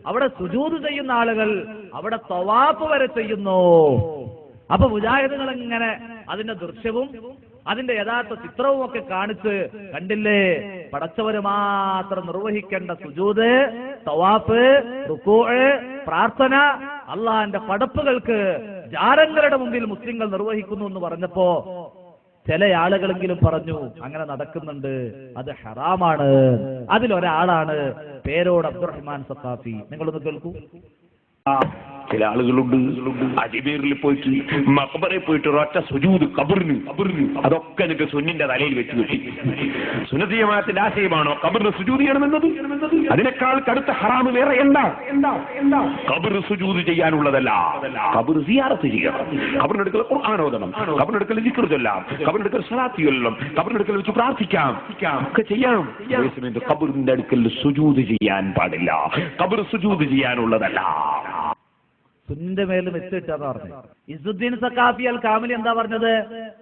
അവിടെ സുജൂദ് ചെയ്യുന്ന ആളുകൾ അവിടെ തവാഫ് വരെ ചെയ്യുന്നു. അപ്പൊ മുജാഹിദുകൾ ഇങ്ങനെ അതിന്റെ ദൃശ്യവും അതിന്റെ യഥാർത്ഥ ചിത്രവും ഒക്കെ കാണിച്ച്, കണ്ടില്ലേ പടച്ചവര് മാത്രം നിർവഹിക്കേണ്ട സുജൂദ്, തവാഫ്, റുകൂഅ്, പ്രാർത്ഥന അള്ളാന്റെ പടപ്പുകൾക്ക് ജാരങ്ങളുടെ മുമ്പിൽ മുസ്ലിങ്ങൾ നിർവഹിക്കുന്നു എന്ന് പറഞ്ഞപ്പോ ചില ആളുകളെങ്കിലും പറഞ്ഞു അങ്ങനെ നടക്കുന്നുണ്ട്, അത് ഹറാമാണ്. അതിലൊരാളാണ് പേരോട് അബ്ദുറഹ്മാൻ സഖാഫി. നിങ്ങളൊന്ന് കേൾക്കൂ. ചില ആളുകളുണ്ട് അജ്മീറിൽ പോയിട്ട് മഖബറയിൽ പോയിട്ട് ഒരൊറ്റ സുജൂദ് ഖബറിന്, അതൊക്കെ എന്നിട്ട് സുന്നിന്റെ തലയിൽ വെച്ച് കിട്ടി. സുന്നത്ത് ജമാഅത്തിന്റെ ആശയമാണോ ഖബറിന് സുജൂദ് ചെയ്യണമെന്നത്? അതിനേക്കാൾ കടുത്ത ഹറാമ് വേറെ എന്താ? ഖബർ സുജൂദ് ചെയ്യാനുള്ളതല്ല, ഖബർ സിയാറത്ത് ചെയ്യണം. ഖബറിനടുക്കൽ ഖുർആൻ ഓതണം, ഖബറിനടുക്കൽ ദിക്ർ ചൊല്ലാം, ഖബറിനടുക്കൽ സ്വലാത്ത് ചൊല്ലണം, ഖബറിനടുക്കൽ വെച്ച് പ്രാർത്ഥിക്കാം, ഒക്കെ ചെയ്യാം. ഖബറിന്റെ അടുക്കൽ സുജൂദ് ചെയ്യാൻ പാടില്ല, ഖബർ സുജൂദ് ചെയ്യാനുള്ളതല്ല. സുന്നിന്റെ മേലും വെച്ചിട്ടാന്ന് പറഞ്ഞു. ഇസുദ്ദീൻ സഖാഫി അൽ കാമിലി എന്താ പറഞ്ഞത്?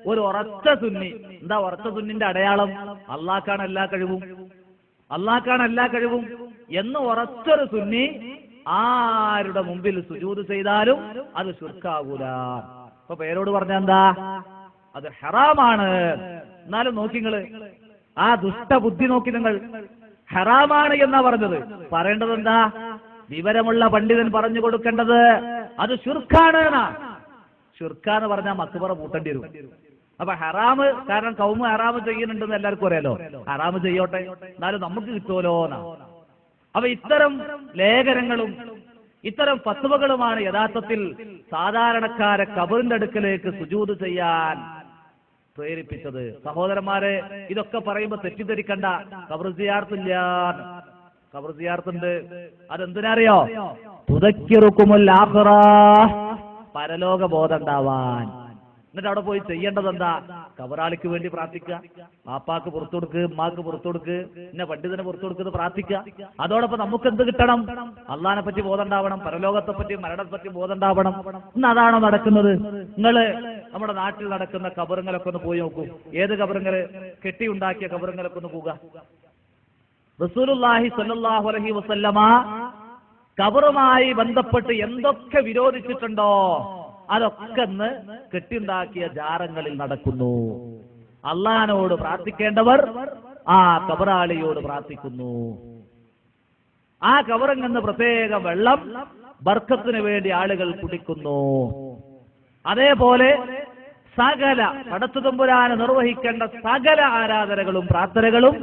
ഒരു ഉറച്ച സുന്നി. എന്താ ഉറച്ച സുന്നിന്റെ അടയാളം? അള്ളാഹ്ക്കാണ് എല്ലാ കഴിവും, അള്ളാഹ്ക്കാണ് എല്ലാ കഴിവും എന്ന് ഉറച്ചൊരു സുന്നി ആരുടെ മുമ്പിൽ സുജൂദ് ചെയ്താലും അത് ശിർക്കാകൂല. അപ്പൊ പേരോട് പറഞ്ഞ എന്താ? അത് ഹറാമാണ്. എന്നാലും നോക്കിങ്ങള് ആ ദുഷ്ടബുദ്ധി നോക്കി, നിങ്ങൾ ഹറാമാണ് എന്നാ പറഞ്ഞത്. പറയേണ്ടത് എന്താ? വിവരമുള്ള പണ്ഡിതൻ പറഞ്ഞു കൊടുക്കേണ്ടത് അത് ശിർക്കാണ്. ശിർക്കാന്ന് പറഞ്ഞാൽ മക്ബറ പൂട്ടേണ്ടി വരും. അപ്പൊ ഹറാമ്, കാരണം കൗമ് ഹറാമ് ചെയ്യുന്നുണ്ടെന്ന് എല്ലാവർക്കും അറിയാലോ. ഹറാമ് ചെയ്യോട്ടെ, എന്നാലും നമുക്ക് കിട്ടുമല്ലോ എന്നാ. അപ്പൊ ഇത്തരം ലേഖനങ്ങളും ഇത്തരം ഫത്വകളുമാണ് യഥാർത്ഥത്തിൽ സാധാരണക്കാരെ ഖബറിന്റെ അടുക്കലേക്ക് സുജൂദ് ചെയ്യാൻ പ്രേരിപ്പിച്ചത്. സഹോദരന്മാരെ, ഇതൊക്കെ പറയുമ്പോ തെറ്റിദ്ധരിക്കണ്ട. ഖബർ സിയാറത്തില്ല, ഖബർ സിയാറത്തുണ്ട്. അതെന്തിനറിയോ? തുദക്കിറുക്കുമുൽ ആഖിറ, പരലോക ബോധം ഉണ്ടാവാൻ. എന്നിട്ട് അവിടെ പോയി ചെയ്യേണ്ടത് എന്താ? ഖബറാളിക്ക് വേണ്ടി പ്രാർത്ഥിക്കുക, പാപ്പാക്ക് പുറത്തു കൊടുക്ക്, ഉമ്മാക്ക് പുറത്തു കൊടുക്ക്, പിന്നെ പണ്ഡിതന് പുറത്തു കൊടുക്കുന്നത് പ്രാർത്ഥിക്കുക. അതോടൊപ്പം നമുക്ക് എന്ത് കിട്ടണം? അള്ളാഹിനെ പറ്റി ബോധം ഉണ്ടാവണം, പരലോകത്തെ പറ്റി മരണത്തെ പറ്റി ബോധം ഉണ്ടാവണം. ഇന്ന് അതാണോ നടക്കുന്നത്? നിങ്ങള് നമ്മുടെ നാട്ടിൽ നടക്കുന്ന ഖബറുകളൊക്കെ ഒന്ന് പോയി നോക്കൂ. ഏത് ഖബറുകള്? കെട്ടിയുണ്ടാക്കിയ ഖബറുകളൊക്കെ ഒന്ന് പോവുക. റസൂലുള്ളാഹി സ്വല്ലല്ലാഹു അലൈഹി വസല്ലമ ഖബറുമായി ബന്ധപ്പെട്ട് എന്തൊക്കെ വിരോധിച്ചിട്ടുണ്ടോ അതൊക്കെ ഇന്ന് കെട്ടിയുണ്ടാക്കിയ ജാറങ്ങളിൽ നടക്കുന്നു. അള്ളാഹിനോട് പ്രാർത്ഥിക്കേണ്ടവർ ആ ഖബറാളിയോട് പ്രാർത്ഥിക്കുന്നു. ആ ഖബറിൽ നിന്ന് പ്രത്യേക വെള്ളം ബർക്കത്തിന് വേണ്ടി ആളുകൾ കുടിക്കുന്നു. അതേപോലെ സകല പടച്ചുതമ്പുരാന് നിർവഹിക്കേണ്ട സകല ആരാധനകളും പ്രാർത്ഥനകളും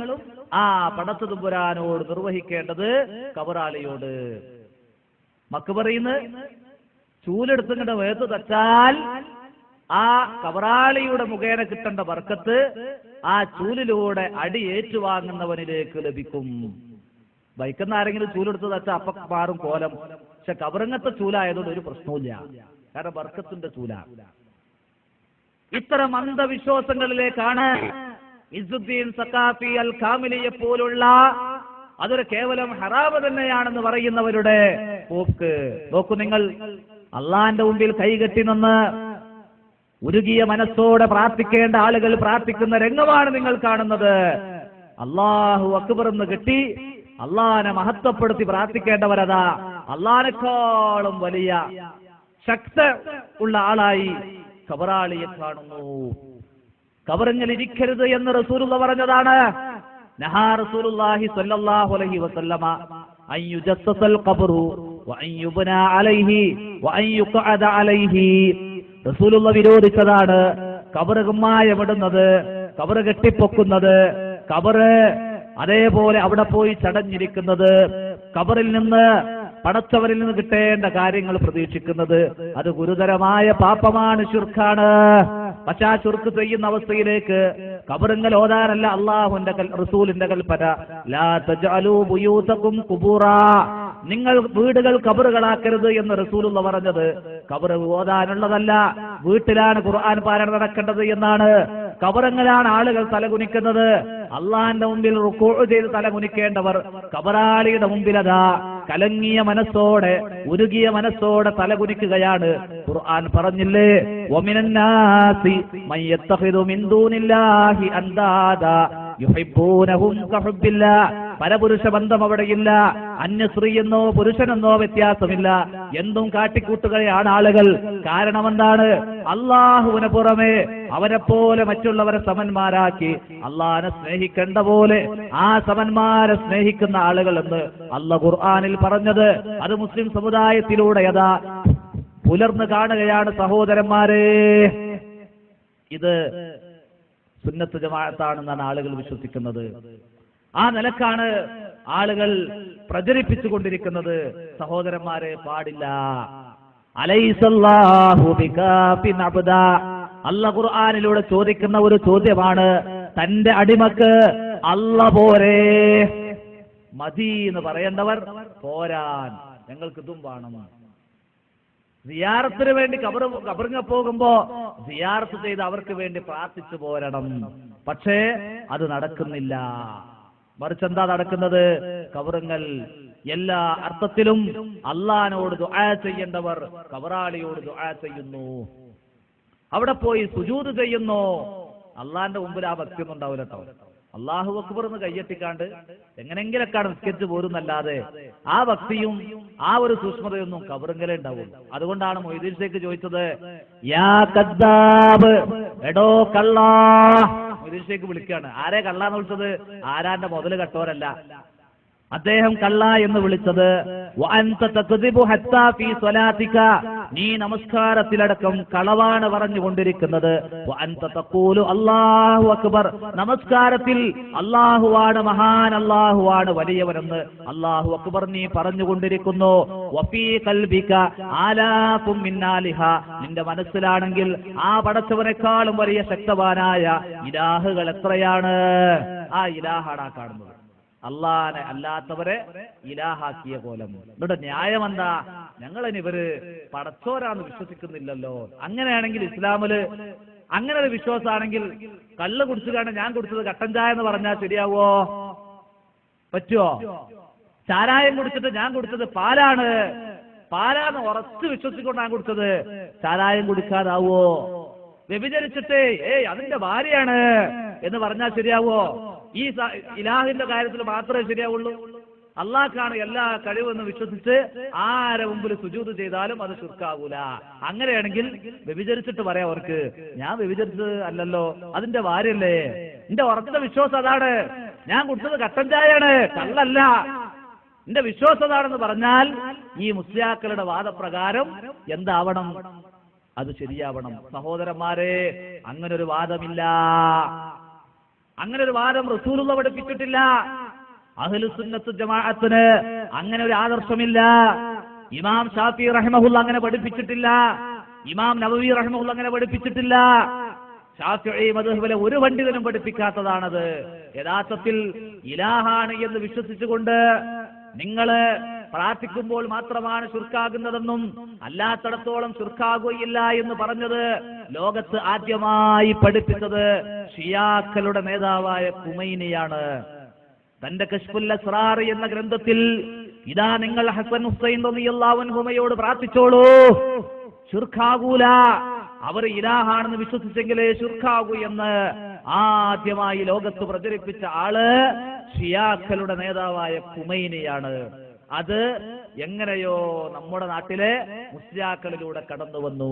ആ പടച്ചുതമ്പുരാനോട് നിർവഹിക്കേണ്ടത് ഖബറാളിയോട്. മക്ബറീന്ന് ചൂലെടുത്തിങ്ങടെ വേത്ത് തച്ചാൽ ആ ഖബറാളിയുടെ മുഖേന കിട്ടേണ്ട ബർക്കത്ത് ആ ചൂലിലൂടെ അടി ഏറ്റുവാങ്ങുന്നവനിലേക്ക് ലഭിക്കും. ബൈക്കുന്ന ആരെങ്കിലും ചൂലെടുത്ത് തച്ചാൽ അപ്പ മാറും കോലം. പക്ഷെ ഖബറങ്ങത്തെ ചൂലായതുകൊണ്ട് ഒരു പ്രശ്നവുമില്ല, കാരണം ബർക്കത്തിന്റെ ചൂല. ഇത്തരം അന്ധവിശ്വാസങ്ങളിലേക്കാണ് ഇസുദ്ദീൻ സഖാഫി അൽ കാമിലിയെ പോലുള്ള അതൊരു കേവലം ഹറാമ് തന്നെയാണെന്ന് പറയുന്നവരുടെ പോക്ക്. നോക്കൂ നിങ്ങൾ, അള്ളാന്റെ മുമ്പിൽ കൈകെട്ടി നിന്ന് ഉരുകിയ മനസ്സോടെ പ്രാർത്ഥിക്കേണ്ട ആളുകൾ പ്രാർത്ഥിക്കുന്ന രംഗമാണ് നിങ്ങൾ കാണുന്നത്. അല്ലാഹു അക്ബർ എന്ന് കെട്ടി അള്ളാനെ മഹത്വപ്പെടുത്തി പ്രാർത്ഥിക്കേണ്ടവരതാ അള്ളാനെക്കാളും വലിയ ശക്ത ഉള്ള ആളായി ഖബറാളിയെ കാണുന്നു. ഖബറിൽ ഇരിക്കരുത് എന്ന് റസൂലുള്ള പറഞ്ഞതാണ്. നഹാ റസൂലുള്ളാഹി സ്വല്ലല്ലാഹു അലൈഹി വസല്ലമ അൻ യുജസ്സസൽ ഖബ്റു വഅൻ യുബ്നാ അലൈഹി വഅൻ യുഖഅദ അലൈഹി. റസൂലുള്ള വിരോധിച്ചതാണ് ഖബറുമായമിടുന്നത്, ഖബറ് കെട്ടിപ്പൊക്കുന്നത്, ഖബറ് അതേപോലെ അവിടെ പോയി ചടഞ്ഞിരിക്കുന്നത്, ഖബറിൽ നിന്ന് പടച്ചവരിൽ നിന്ന് കിട്ടേണ്ട കാര്യങ്ങൾ പ്രതീക്ഷിക്കുന്നത്. അത് ഗുരുതരമായ പാപമാണ്, ശിർക്കാണ്. പക്ഷെ ആ ശിർക്ക് ചെയ്യുന്ന അവസ്ഥയിലേക്ക് ഖബറുകൾ ഓതാനല്ല അള്ളാഹുവിന്റെ റസൂലിന്റെ കൽപ്പന. ലാ തജ്അലൂ ബുയൂതകും ഖുബൂറാ, നിങ്ങൾ വീടുകൾ ഖബറുകളാക്കരുത് എന്ന് റസൂലുള്ള പറഞ്ഞത് ഖബർ ഓതാനുള്ളതല്ല, വീട്ടിലാണ് ഖുർആൻ പാരായണം നടക്കേണ്ടത് എന്നാണ്. ഖബറങ്ങളാണ് ആളുകൾ തലകുനിക്കുന്നത്. അള്ളാഹിന്റെ മുമ്പിൽ റുകൂഅ് ചെയ്ത് തലകുനിക്കേണ്ടവർ ഖബറാളിയുടെ മുമ്പിലതാ കലങ്ങിയ മനസ്സോടെ ഉരുകിയ മനസ്സോടെ തലകുനിക്കുകയാണ്. ഖുർആൻ പറഞ്ഞില്ലേ, വമിനന്നാസി മയ്യത്തഖിദു മിൻ ദൂനില്ലാഹി അൻദാദ യുഹിബ്ബൂനഹും കഹുബ്ബില്ലാഹ്. പരപുരുഷ ബന്ധം അവിടെയില്ല, അന്യസ്ത്രീ എന്നോ പുരുഷനെന്നോ വ്യത്യാസമില്ല, എന്തും കാട്ടിക്കൂട്ടുകയാണ് ആളുകൾ. കാരണം എന്താണ്? അള്ളാഹുവിന് പുറമെ അവരെപ്പോലെ മറ്റുള്ളവരെ സമന്മാരാക്കി അള്ളാഹിനെ സ്നേഹിക്കേണ്ട പോലെ ആ സമന്മാരെ സ്നേഹിക്കുന്ന ആളുകൾ എന്ന് അല്ലാഹു ഖുർആനിൽ പറഞ്ഞത് അത് മുസ്ലിം സമുദായത്തിലൂടെ യഥാ പുലർന്നു കാണുകയാണ് സഹോദരന്മാരെ. ഇത് സുന്നത്ത് ജമാഅത്താണെന്നാണ് ആളുകൾ വിശ്വസിക്കുന്നത്. ആ നിലക്കാണ് ആളുകൾ പ്രചരിപ്പിച്ചുകൊണ്ടിരിക്കുന്നത്. സഹോദരന്മാരെ, പാടില്ല. അലൈസല്ലാഹു ബികാഫിൻ അബ്ദാ, അല്ലാഹു ഖുർആനിലൂടെ ചോദിക്കുന്ന ഒരു ചോദ്യമാണ്. തന്റെ അടിമക്ക് അല്ല പോരെ? മതി എന്ന് പറയേണ്ടവർ പോരാൻ, ഞങ്ങൾക്ക് ഇതും വേണം. സിയാറത്തിന് വേണ്ടി കബറിങ്ങ പോകുമ്പോ സിയാറത്ത് ചെയ്ത് അവർക്ക് വേണ്ടി പ്രാർത്ഥിച്ചു പോരണം. പക്ഷേ അത് നടക്കുന്നില്ല. മറിച്ച് എന്താ നടക്കുന്നത്? കബറുങ്ങൾ എല്ലാ അർത്ഥത്തിലും അള്ളാഹിനോട് ദുആ ചെയ്യേണ്ടവർ കബറാളിയോട് ദുആ ചെയ്യുന്നു. അവിടെ പോയി സുജൂദ് ചെയ്യുന്നു. അള്ളാഹിന്റെ മുമ്പിൽ ആ ഭക്തി ഒന്നും ഉണ്ടാവില്ല കേട്ടോ. അല്ലാഹു അക്ബർ എന്ന് കയ്യെത്തിക്കാണ്ട് എങ്ങനെങ്കിലൊക്കെയാണ് നിസ്കരിച്ച് പോരുന്നല്ലാതെ ആ ഭക്തിയും ആ ഒരു സൂക്ഷ്മതയൊന്നും കബറിങ്കലേ ഉണ്ടാവും. അതുകൊണ്ടാണ് മൊയ്തീൻ ഷേഖ് ചോദിച്ചത്, യാ കദ്ദാബ്, എടോ കള്ളാ. മൊയ്തീൻ ഷേഖ് വിളിക്കാണ്. ആരെ കള്ളാന്ന് വിളിച്ചത്? ആരാന്റെ മുതല് കട്ടോരല്ല, അദ്ദേഹം കള്ള എന്ന് വിളിച്ചത്. നീ നമസ്കാരത്തിലടക്കം കളവാണ് പറഞ്ഞുകൊണ്ടിരിക്കുന്നത്. അല്ലാഹു അക്ബർ, നമസ്കാരത്തിൽ അല്ലാഹുവാണ് മഹാൻ, അല്ലാഹുവാണ് വലിയവനെന്ന് അല്ലാഹു അക്ബർ നീ പറഞ്ഞുകൊണ്ടിരിക്കുന്നു. വഫീ ഖൽബിക ആലാഫും മിൻ ആലിഹ, നിന്റെ മനസ്സിലാണെങ്കിൽ ആ പടച്ചവനേക്കാളും വലിയ ശക്തവാനായ ഇലാഹുകൾ എത്രയാണ്. ആ ഇലാഹാണ് ആ കാണുന്നത്. അള്ളാനെ അല്ലാത്തവരെ ഇലാഹാക്കിയ കോലം. ഇവിടെ ന്യായം എന്താ? ഞങ്ങളിനി ഇവര് പടച്ചോരാന്ന് വിശ്വസിക്കുന്നില്ലല്ലോ. അങ്ങനെയാണെങ്കിൽ ഇസ്ലാമില് അങ്ങനെ ഒരു വിശ്വാസമാണെങ്കിൽ കള്ള് കുടിച്ചുകാണ് ഞാൻ കുടിച്ചത് കട്ടൻ ചായ എന്ന് പറഞ്ഞാൽ ശരിയാവോ? പറ്റുമോ? ചാരായം കുടിച്ചിട്ട് ഞാൻ കുടിച്ചത് പാലാന്ന് ഉറച്ചു വിശ്വസിക്കൊണ്ട് ഞാൻ കുടിച്ചത് ചാരായം കുടിക്കാതാവോ? വ്യഭിചരിച്ചിട്ട് അതിന്റെ ഭാര്യയാണ് എന്ന് പറഞ്ഞാൽ ശരിയാവോ? ഈ ഇലാഹിന്റെ കാര്യത്തിൽ മാത്രമേ ശരിയാവുള്ളൂ. അള്ളാഹ്ക്കാണ് എല്ലാ കഴിവെന്ന് വിശ്വസിച്ച് ആരെ മുമ്പിൽ സുജൂദ് ചെയ്താലും അത് ശിർക്കാവൂല. അങ്ങനെയാണെങ്കിൽ വ്യഭിചരിച്ചിട്ട് പറയാം അവർക്ക്, ഞാൻ വ്യഭിചരിച്ചത് അല്ലല്ലോ, അതിന്റെ ഭാര്യയല്ലേ, എന്റെ ഉറച്ച വിശ്വാസം അതാണ്, ഞാൻ കുടിച്ചത് കട്ടൻ ചായയാണ്, കള്ളല്ല, എന്റെ വിശ്വാസം അതാണെന്ന് പറഞ്ഞാൽ ഈ മുസ്ലിയാക്കളുടെ വാദപ്രകാരം എന്താവണം? അത് ശരിയാവണം. സഹോദരന്മാരെ, അങ്ങനൊരു വാദമില്ല. അങ്ങനെ ഒരു വാദം റസൂലുള്ള പഠിപ്പിച്ചിട്ടില്ല. അഹ്ലുസുന്നത്ത് ജമാഅത്തിന് അങ്ങനെ ഒരു ആദർശമില്ല. ഇമാം ഷാഫി റഹിമഹുല്ല അങ്ങനെ പഠിപ്പിച്ചിട്ടില്ല. ഇമാം നവവി റഹിമഹുല്ല അങ്ങനെ പഠിപ്പിച്ചിട്ടില്ല. ഷാഫിഈ മദ്ഹബിലെ ഒരു പണ്ഡിതനും പഠിപ്പിക്കാത്തതാണത്. യഥാർത്ഥത്തിൽ ഇലാഹാണ് എന്ന് വിശ്വസിച്ചുകൊണ്ട് നിങ്ങള് പ്രാർത്ഥിക്കുമ്പോൾ മാത്രമാണ് ശിർക്കാകുന്നതെന്നും അല്ലാത്തടത്തോളം ശിർക്കാകുകയില്ല എന്ന് പറഞ്ഞത് ലോകത്ത് ആദ്യമായി പഠിപ്പിച്ചത് ഷിയാക്കളുടെ നേതാവായ ഖുമൈനിയാണ്. തന്റെ കശ്ഫുൽ അസ്റാർ എന്ന ഗ്രന്ഥത്തിൽ ഇതാ നിങ്ങൾ ഹസൻ ഹുസൈൻ റളിയല്ലാഹു അൻഹുമയോട് പ്രാർത്ഥിച്ചോളൂ, ശിർക്കാകൂല, അവർ ഇലാഹാണെന്ന് വിശ്വസിച്ചെങ്കിലേ ശിർക്കാകൂ എന്ന് ആദ്യമായി ലോകത്ത് പ്രചരിപ്പിച്ച ആള് ഷിയാക്കളുടെ നേതാവായ ഖുമൈനിയാണ്. അത് എങ്ങനെയോ നമ്മുടെ നാട്ടിലെ മുസ്ലിയാക്കളിലൂടെ കടന്നു വന്നു.